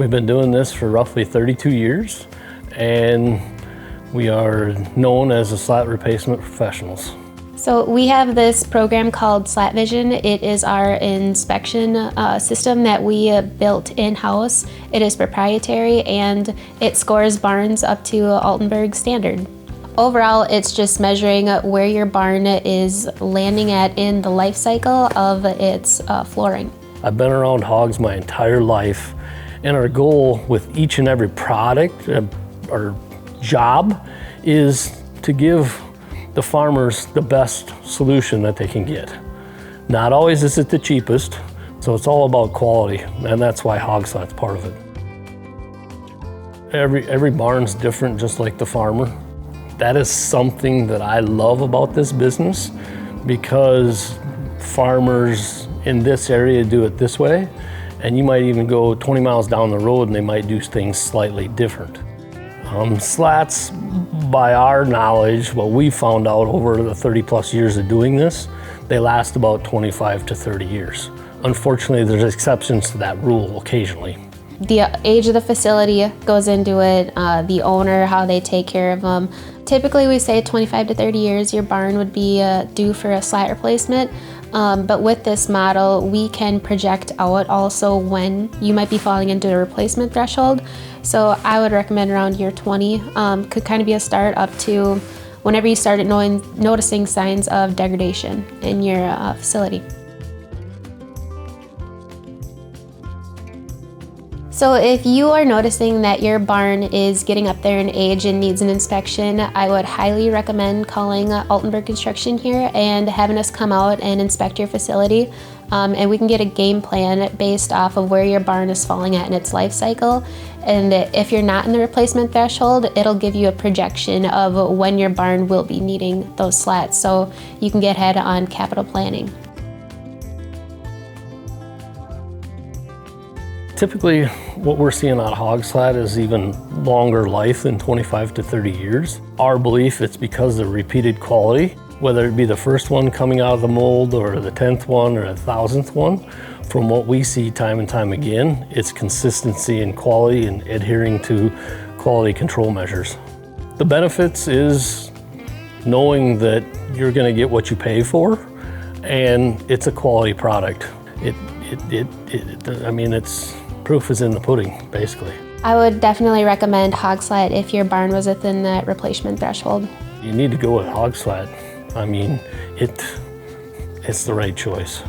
We've been doing this for roughly 32 years, and we are known as the slat replacement professionals. So we have this program called Slat Vision. It is our inspection system that we built in-house. It is proprietary and it scores barns up to Altenburg standard. Overall, it's just measuring where your barn is landing at in the life cycle of its flooring. I've been around hogs my entire life, and our goal with each and every product or job is to give the farmers the best solution that they can get. Not always is it the cheapest, so it's all about quality, and that's why hog slat's part of it. Every barn's different, just like the farmer. That is something that I love about this business, because farmers in this area do it this way, and you might even go 20 miles down the road and they might do things slightly different. Slats, by our knowledge, what we found out over the 30 plus years of doing this, they last about 25 to 30 years. Unfortunately, there's exceptions to that rule occasionally. The age of the facility goes into it, the owner, how they take care of them. Typically we say 25 to 30 years your barn would be due for a slat replacement. But with this model, we can project out also when you might be falling into the replacement threshold. So I would recommend around year 20 could kind of be a start up to whenever you started noticing signs of degradation in your facility. So if you are noticing that your barn is getting up there in age and needs an inspection, I would highly recommend calling Altenburg Construction here and having us come out and inspect your facility. And we can get a game plan based off of where your barn is falling at in its life cycle. And if you're not in the replacement threshold, it'll give you a projection of when your barn will be needing those slats, so you can get ahead on capital planning. Typically, what we're seeing on hog slat is even longer life than 25 to 30 years. Our belief, it's because of repeated quality, whether it be the first one coming out of the mold or the 10th one or the 1000th one. From what we see time and time again, it's consistency in quality and adhering to quality control measures. The benefits is knowing that you're going to get what you pay for, and it's a quality product. I mean, it's proof is in the pudding, basically. I would definitely recommend hog slat if your barn was within that replacement threshold. You need to go with hog slat. I mean, it's the right choice.